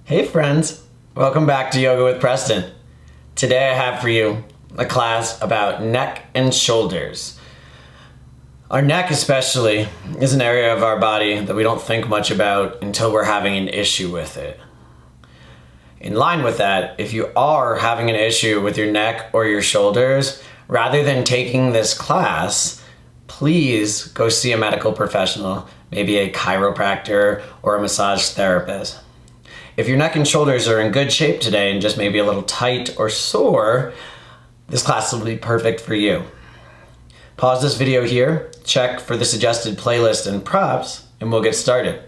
Hey friends, welcome back to Yoga with Preston. Today I have for you a class about neck and shoulders. Our neck especially is an area of our body that we don't think much about until we're having an issue with it. In line with that, if you are having an issue with your neck or your shoulders, rather than taking this class, please go see a medical professional, maybe a chiropractor or a massage therapist. If your neck and shoulders are in good shape today and just maybe a little tight or sore, this class will be perfect for you. Pause this video here, check for the suggested playlist and props, and we'll get started.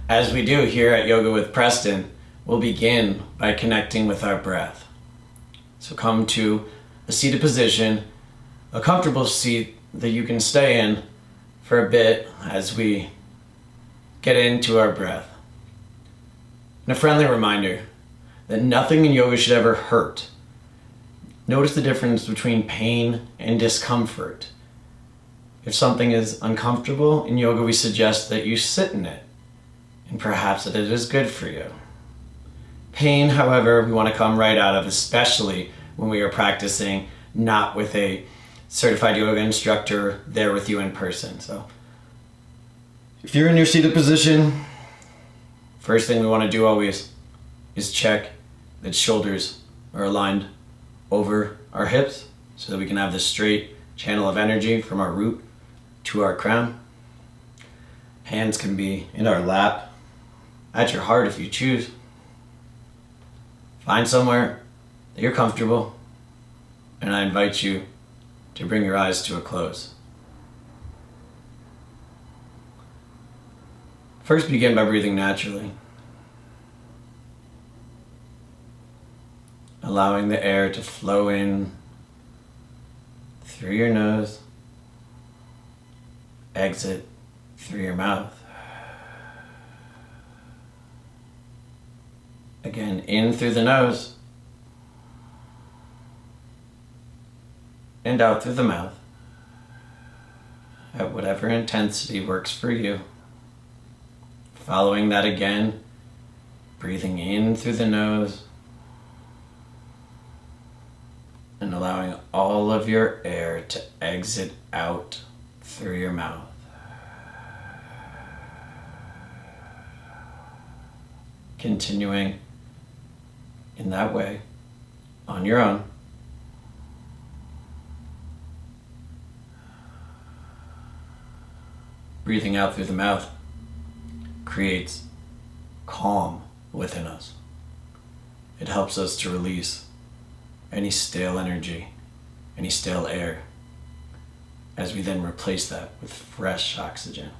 As we do here at Yoga with Preston, we'll begin by connecting with our breath. So come to a seated position, a comfortable seat that you can stay in for a bit as we get into our breath. And a friendly reminder that nothing in yoga should ever hurt. Notice the difference between pain and discomfort. If something is uncomfortable in yoga, we suggest that you sit in it, and perhaps that it is good for you. Pain, however, we want to come right out of, especially when we are practicing not with a certified yoga instructor there with you in person. So if you're in your seated position, first thing we want to do always is check that shoulders are aligned over our hips so that we can have this straight channel of energy from our root to our crown. Hands can be in our lap, at your heart if you choose. Find somewhere that you're comfortable, and I invite you to bring your eyes to a close. First, begin by breathing naturally, allowing the air to flow in through your nose, exit through your mouth. Again, in through the nose, and out through the mouth, at whatever intensity works for you. Following that again, breathing in through the nose and allowing all of your air to exit out through your mouth. Continuing in that way on your own. Breathing out through the mouth creates calm within us. It helps us to release any stale energy, any stale air, as we then replace that with fresh oxygen.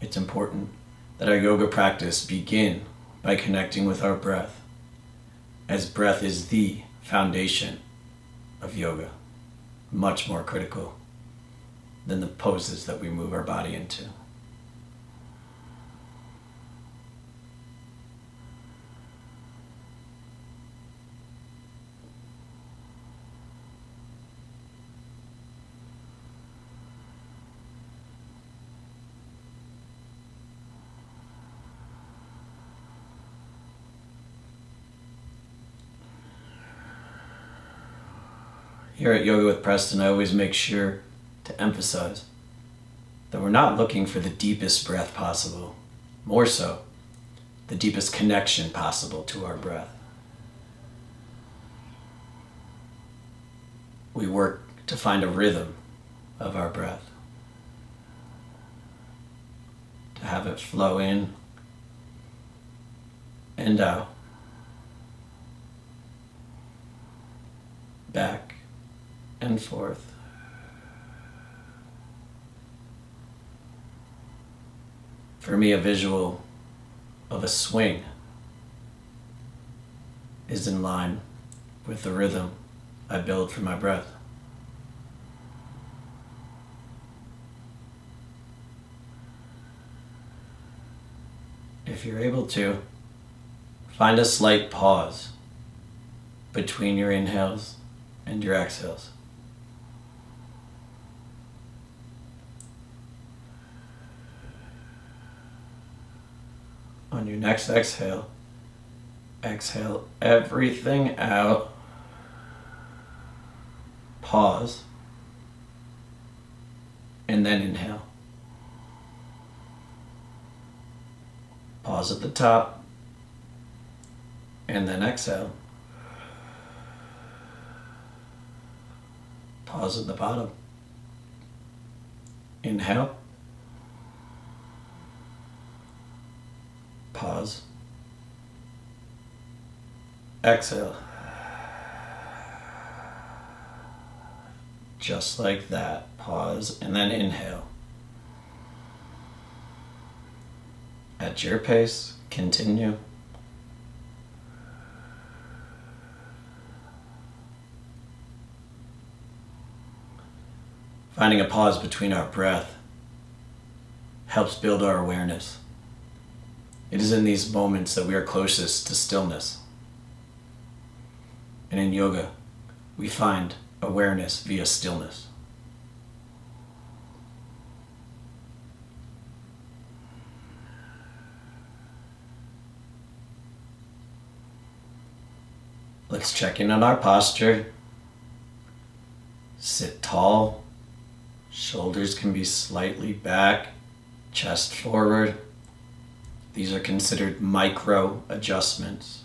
It's important that our yoga practice begin by connecting with our breath, as breath is the foundation of yoga, much more critical than the poses that we move our body into. Here at Yoga with Preston, I always make sure to emphasize that we're not looking for the deepest breath possible, more so, the deepest connection possible to our breath. We work to find a rhythm of our breath, to have it flow in and out, back and forth. For me, a visual of a swing is in line with the rhythm I build for my breath. If you're able to, find a slight pause between your inhales and your exhales. On your next exhale, exhale everything out. Pause. And then inhale. Pause at the top. And then exhale. Pause at the bottom. Inhale. Pause. Exhale. Just like that. Pause and then inhale. At your pace, continue. Finding a pause between our breath helps build our awareness. It is in these moments that we are closest to stillness. And in yoga, we find awareness via stillness. Let's check in on our posture. Sit tall. Shoulders can be slightly back, chest forward. These are considered micro adjustments.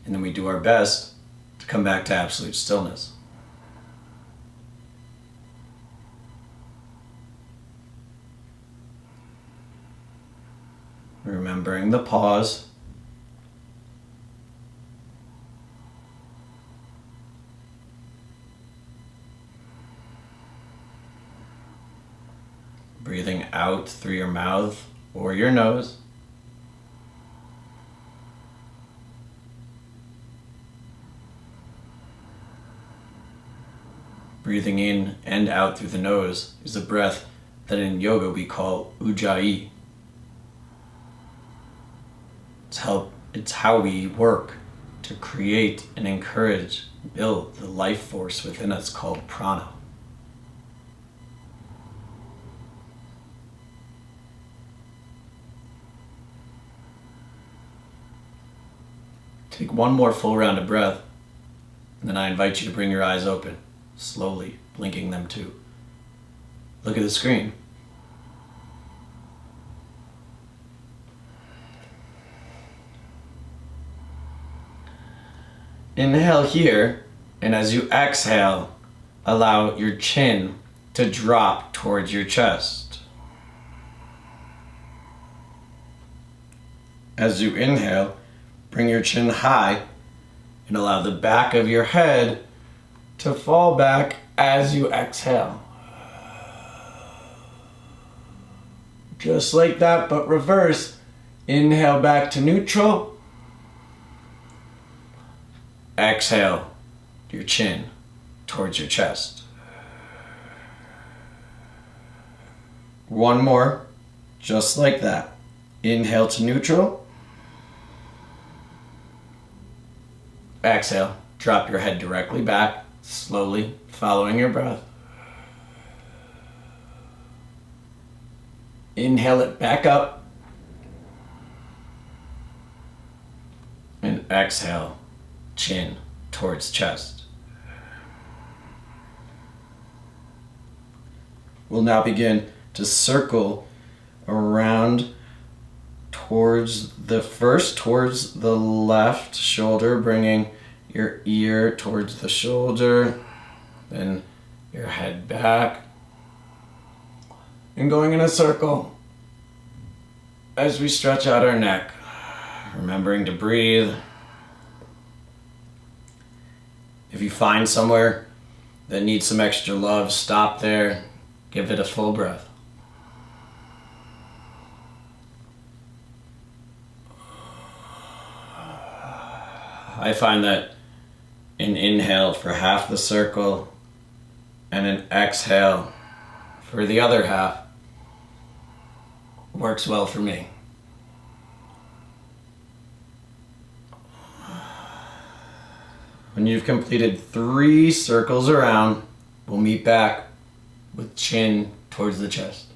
And then we do our best to come back to absolute stillness. Remembering the pause. Breathing out through your mouth or your nose. Breathing in and out through the nose is a breath that in yoga we call ujjayi. It's how we work to create and encourage, build the life force within us called prana. Take one more full round of breath, and then I invite you to bring your eyes open, slowly blinking them too. Look at the screen. Inhale here, and as you exhale, allow your chin to drop towards your chest. As you inhale, bring your chin high and allow the back of your head to fall back as you exhale. Just like that, but reverse. Inhale back to neutral. Exhale your chin towards your chest. One more, just like that. Inhale to neutral. Exhale, drop your head directly back, slowly following your breath. Inhale it back up. And exhale, chin towards chest. We'll now begin to circle around towards the left shoulder, bringing your ear towards the shoulder, then your head back, and going in a circle as we stretch out our neck, remembering to breathe. If you find somewhere that needs some extra love, stop there, give it a full breath. I find that an inhale for half the circle and an exhale for the other half works well for me. When you've completed 3 circles around, we'll meet back with chin towards the chest.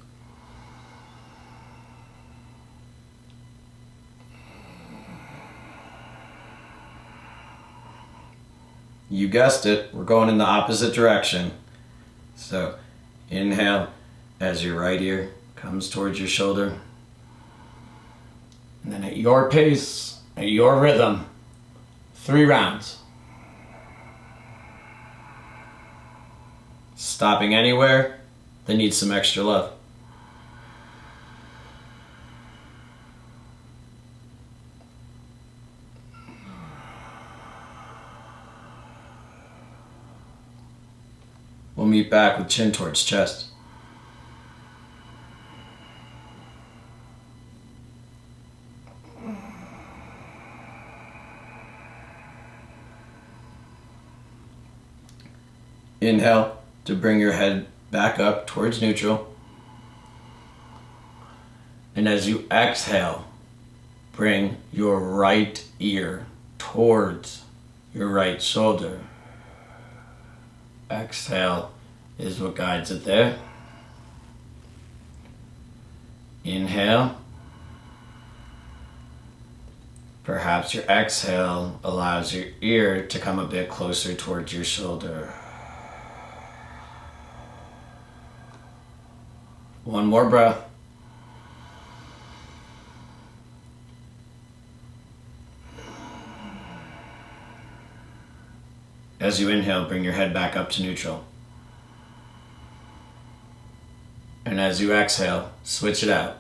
You guessed it, we're going in the opposite direction. So inhale as your right ear comes towards your shoulder. And then at your pace, at your rhythm, 3 rounds. Stopping anywhere that needs some extra love. We'll meet back with chin towards chest. Inhale to bring your head back up towards neutral. And as you exhale, bring your right ear towards your right shoulder. Exhale is what guides it there. Inhale. Perhaps your exhale allows your ear to come a bit closer towards your shoulder. One more breath. As you inhale, bring your head back up to neutral. And as you exhale, switch it out.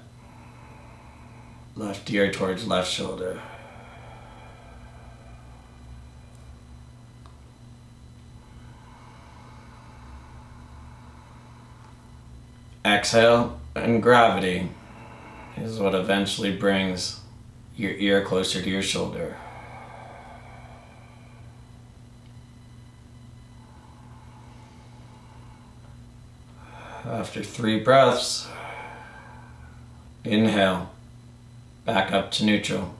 Left ear towards left shoulder. Exhale, and gravity is what eventually brings your ear closer to your shoulder. After 3 breaths, inhale, back up to neutral.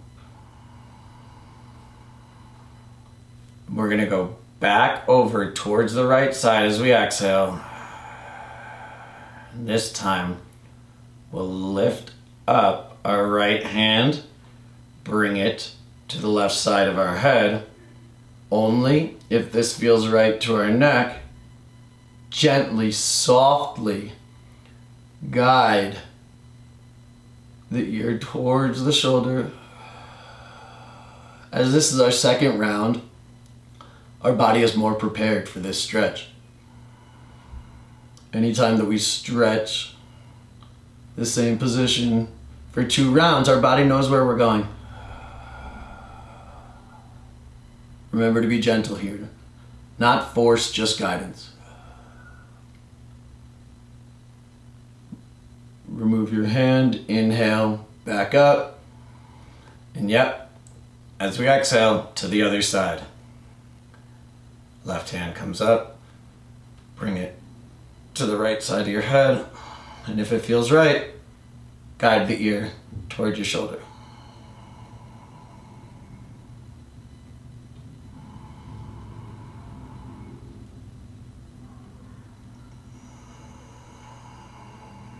We're going to go back over towards the right side as we exhale. This time, we'll lift up our right hand, bring it to the left side of our head. Only if this feels right to our neck, gently, softly guide the ear towards the shoulder. As this is our second round, our body is more prepared for this stretch. Anytime that we stretch the same position for 2 rounds, our body knows where we're going. Remember to be gentle here. Not force, just guidance. Remove your hand, inhale, back up. And yep, as we exhale, to the other side. Left hand comes up, bring it to the right side of your head, and if it feels right, guide the ear towards your shoulder.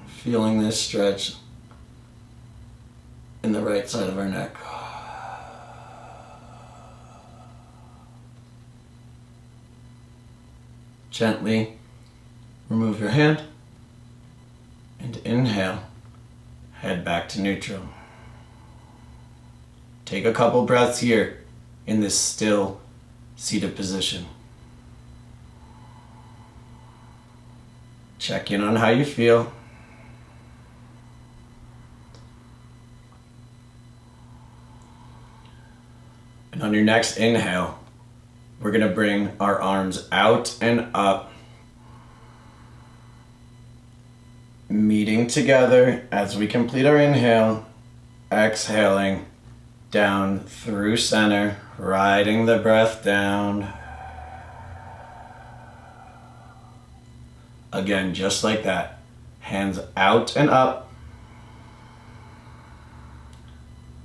Feeling this stretch in the right side of our neck. Gently remove your hand and inhale, head back to neutral. Take a couple breaths here in this still seated position. Check in on how you feel. And on your next inhale, we're going to bring our arms out and up, meeting together as we complete our inhale, exhaling down through center, riding the breath down. Again, just like that, hands out and up,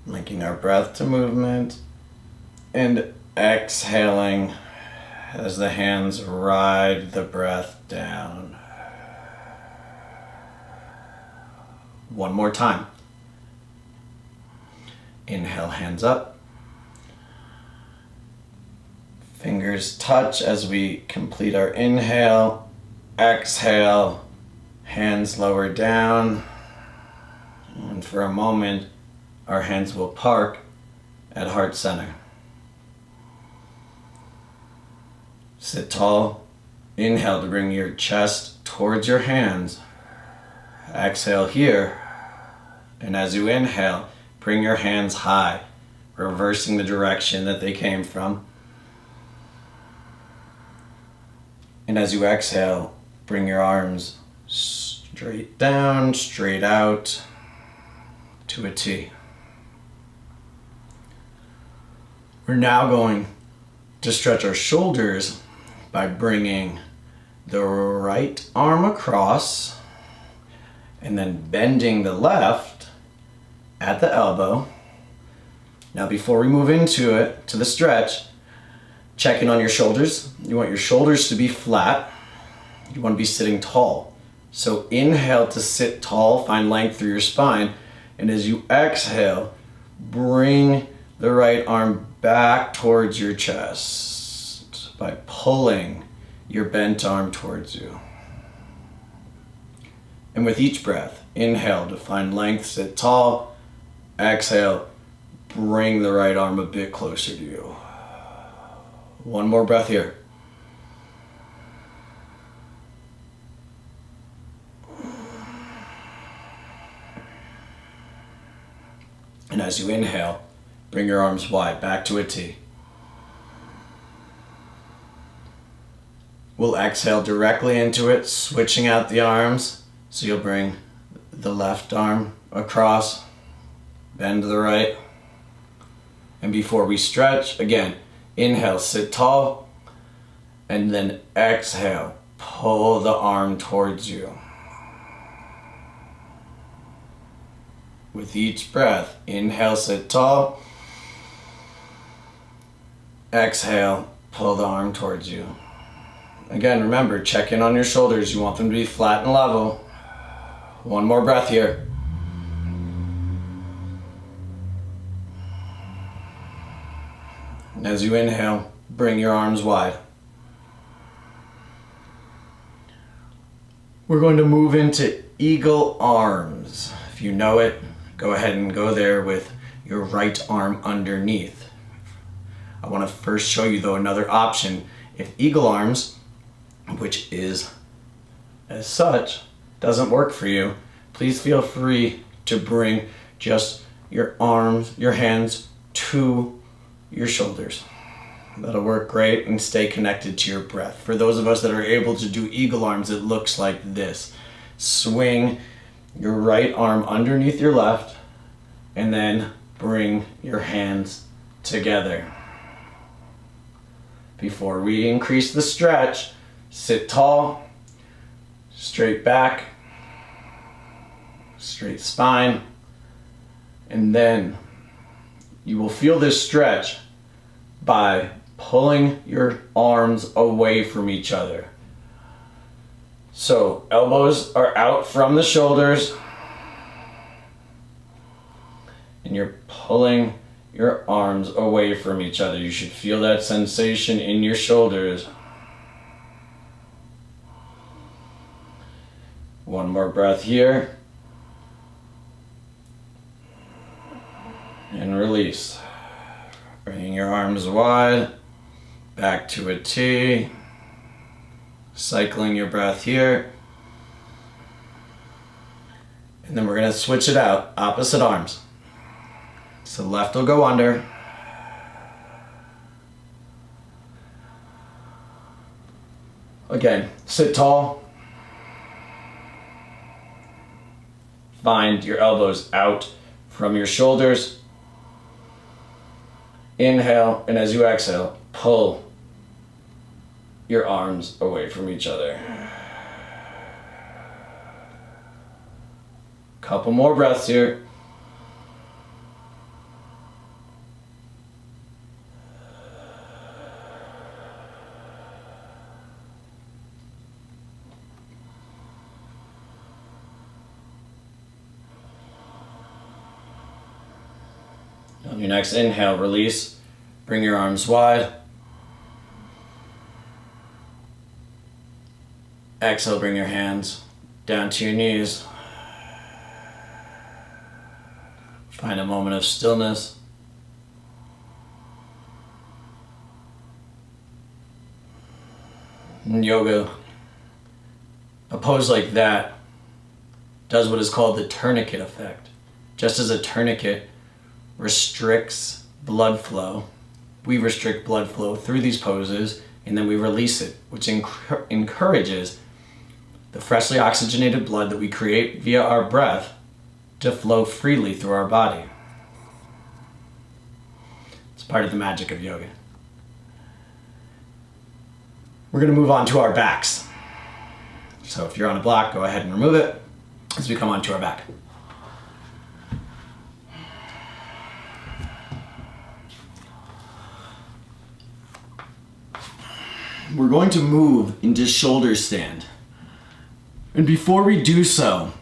linking our breath to movement, and exhaling as the hands ride the breath down. One more time. Inhale, hands up. Fingers touch as we complete our inhale. Exhale, hands lower down. And for a moment, our hands will park at heart center. Sit tall. Inhale to bring your chest towards your hands. Exhale here. And as you inhale, bring your hands high, reversing the direction that they came from. And as you exhale, bring your arms straight down, straight out to a T. We're now going to stretch our shoulders by bringing the right arm across and then bending the left at the elbow. Now before we move into it, to the stretch, check in on your shoulders. You want your shoulders to be flat. You want to be sitting tall. So inhale to sit tall, find length through your spine. And as you exhale, bring the right arm back towards your chest by pulling your bent arm towards you. And with each breath, inhale to find length, sit tall. Exhale, bring the right arm a bit closer to you. One more breath here. And as you inhale, bring your arms wide, back to a T. We'll exhale directly into it, switching out the arms. So you'll bring the left arm across, bend to the right. And before we stretch, again, inhale, sit tall, and then exhale, pull the arm towards you. With each breath, inhale, sit tall. Exhale, pull the arm towards you. Again, remember, check in on your shoulders. You want them to be flat and level. One more breath here. As you inhale, bring your arms wide. We're going to move into eagle arms. If you know it, go ahead and go there with your right arm underneath. I want to first show you though another option. If eagle arms, which is as such, doesn't work for you, please feel free to bring just your arms, your hands to your shoulders. That'll work great, and stay connected to your breath. For those of us that are able to do eagle arms, it looks like this. Swing your right arm underneath your left, and then bring your hands together. Before we increase the stretch, sit tall, straight back, straight spine, and then you will feel this stretch by pulling your arms away from each other. So elbows are out from the shoulders, and you're pulling your arms away from each other. You should feel that sensation in your shoulders. One more breath here. And release. Bringing your arms wide, back to a T. Cycling your breath here. And then we're going to switch it out, opposite arms. So left will go under. Again, sit tall. Find your elbows out from your shoulders. Inhale, and as you exhale, pull your arms away from each other. Couple more breaths here. On your next inhale, release. Bring your arms wide. Exhale, bring your hands down to your knees. Find a moment of stillness. In yoga, a pose like that does what is called the tourniquet effect. Just as a tourniquet restricts blood flow, we restrict blood flow through these poses, and then we release it, which encourages the freshly oxygenated blood that we create via our breath to flow freely through our body. It's part of the magic of yoga. We're going to move on to our backs. So if you're on a block, go ahead and remove it as we come onto our back. We're going to move into shoulder stand. And before we do so,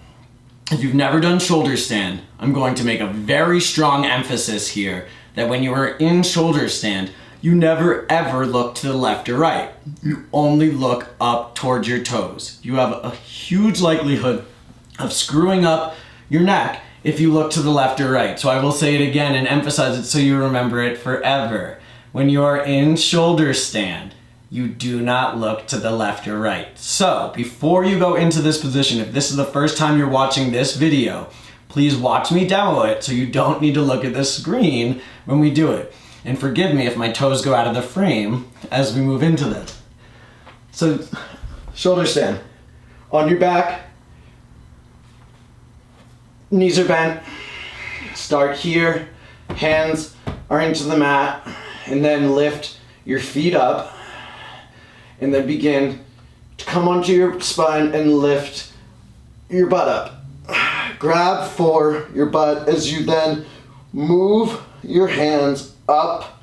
if you've never done shoulder stand, I'm going to make a very strong emphasis here that when you are in shoulder stand, you never ever look to the left or right. You only look up towards your toes. You have a huge likelihood of screwing up your neck if you look to the left or right. So I will say it again and emphasize it so you remember it forever. When you are in shoulder stand, you do not look to the left or right. So before you go into this position, if this is the first time you're watching this video, please watch me demo it so you don't need to look at the screen when we do it. And forgive me if my toes go out of the frame as we move into this. So shoulder stand. On your back, knees are bent. Start here, hands are into the mat, and then lift your feet up. And then begin to come onto your spine and lift your butt up. Grab for your butt as you then move your hands up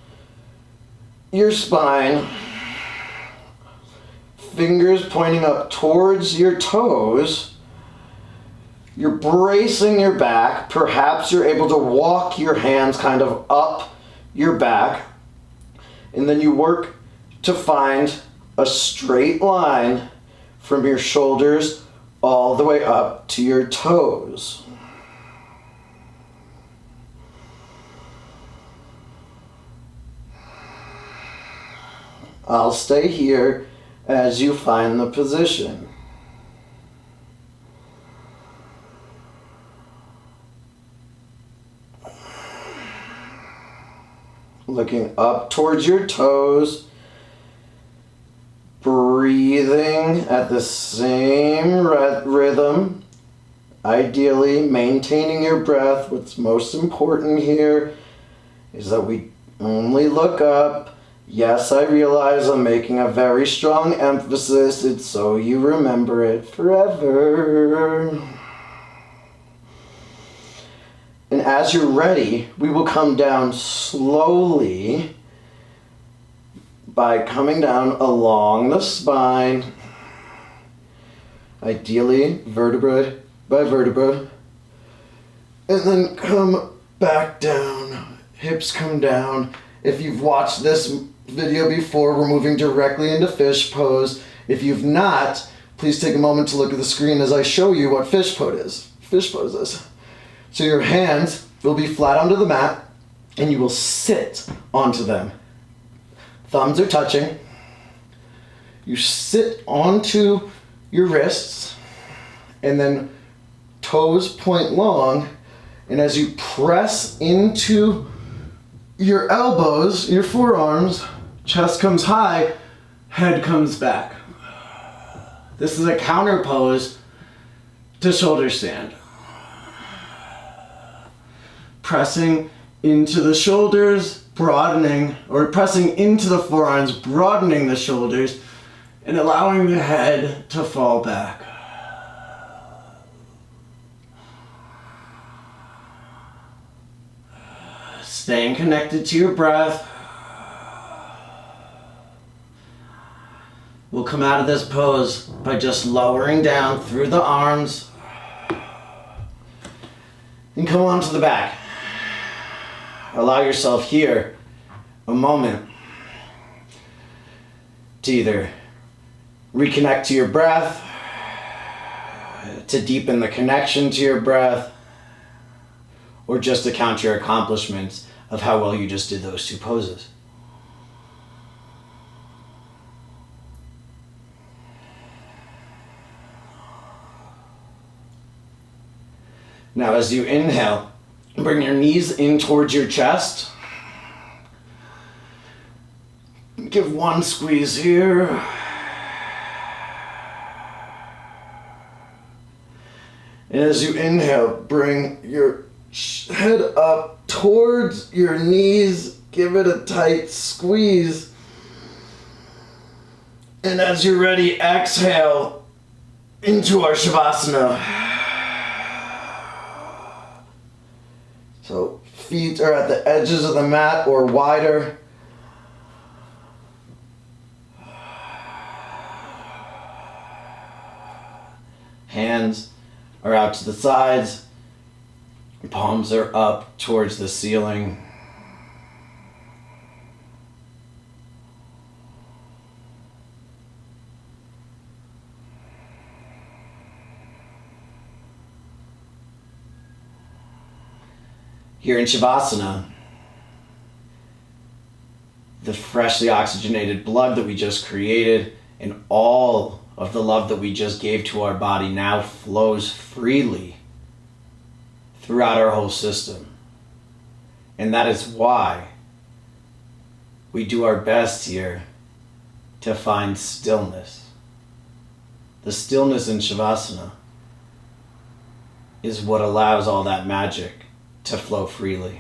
your spine. Fingers pointing up towards your toes. You're bracing your back. Perhaps you're able to walk your hands kind of up your back. And then you work to find a straight line from your shoulders all the way up to your toes. I'll stay here as you find the position. Looking up towards your toes. Breathing at the same rhythm, ideally maintaining your breath. What's most important here is that we only look up. Yes, I realize I'm making a very strong emphasis. It's so you remember it forever. And as you're ready, we will come down slowly by coming down along the spine, ideally vertebra by vertebra, and then come back down, hips come down. If you've watched this video before, we're moving directly into fish pose. If you've not, please take a moment to look at the screen as I show you what fish pose is. So your hands will be flat onto the mat and you will sit onto them. Thumbs are touching. You sit onto your wrists and then toes point long, and as you press into your elbows, your forearms, chest comes high, head comes back. This is a counter pose to shoulder stand. Pressing into the shoulders, broadening, or pressing into the forearms, broadening the shoulders, and allowing the head to fall back. Staying connected to your breath. We'll come out of this pose by just lowering down through the arms and come onto the back. allow yourself here a moment to either reconnect to your breath, to deepen the connection to your breath, or just to count your accomplishments of how well you just did those two poses. Now, as you inhale, bring your knees in towards your chest. Give one squeeze here. And as you inhale, bring your head up towards your knees. Give it a tight squeeze. And as you're ready, exhale into our Shavasana. So feet are at the edges of the mat or wider. Hands are out to the sides. Palms are up towards the ceiling. Here in Shavasana, the freshly oxygenated blood that we just created and all of the love that we just gave to our body now flows freely throughout our whole system. And that is why we do our best here to find stillness. The stillness in Shavasana is what allows all that magic to flow freely.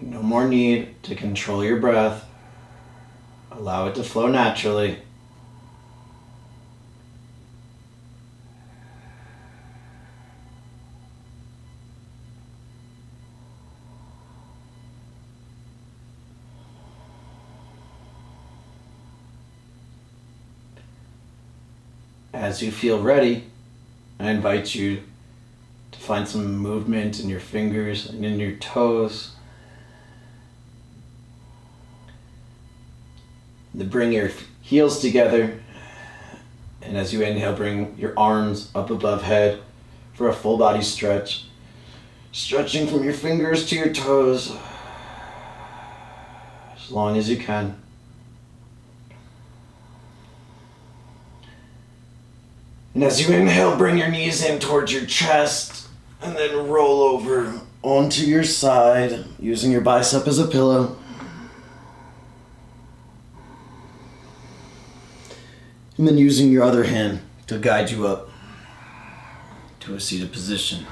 No more need to control your breath. Allow it to flow naturally. As you feel ready, I invite you to find some movement in your fingers and in your toes. Then bring your heels together, and as you inhale, bring your arms up above head for a full body stretch. Stretching from your fingers to your toes as long as you can. And as you inhale, bring your knees in towards your chest and then roll over onto your side using your bicep as a pillow. And then using your other hand to guide you up to a seated position.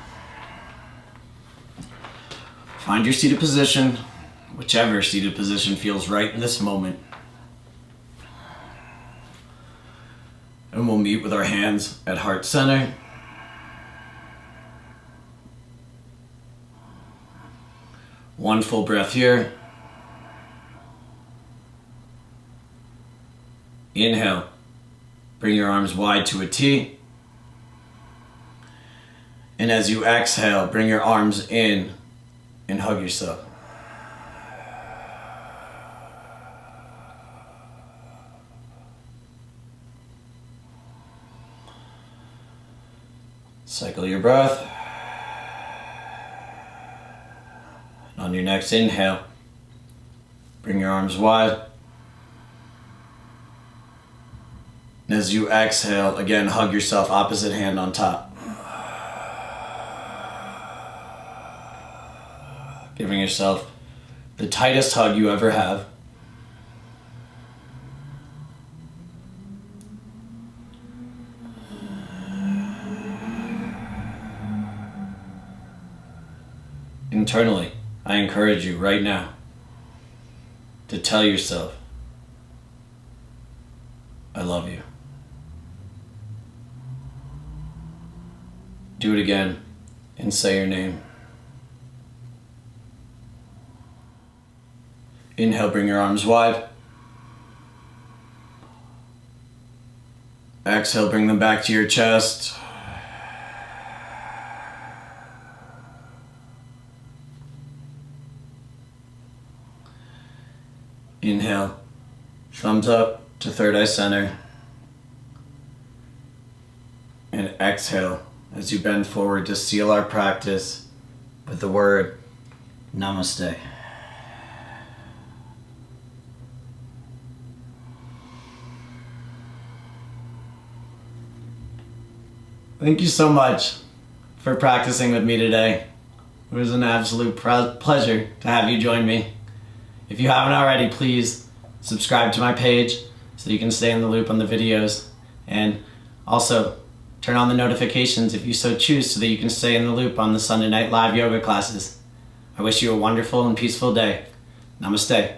Find your seated position, whichever seated position feels right in this moment. And we'll meet with our hands at heart center. One full breath here. Inhale. Bring your arms wide to a T. And as you exhale, bring your arms in and hug yourself. Cycle your breath. And on your next inhale, bring your arms wide. And as you exhale, again, hug yourself, opposite hand on top. Giving yourself the tightest hug you ever have. Internally, I encourage you right now to tell yourself, I love you. Do it again and say your name. Inhale, bring your arms wide. Exhale, bring them back to your chest. Inhale, thumbs up to third eye center. And exhale as you bend forward to seal our practice with the word Namaste. Thank you so much for practicing with me today. It was an absolute pleasure to have you join me. If you haven't already, please subscribe to my page so you can stay in the loop on the videos. And also, turn on the notifications if you so choose so that you can stay in the loop on the Sunday Night Live yoga classes. I wish you a wonderful and peaceful day. Namaste.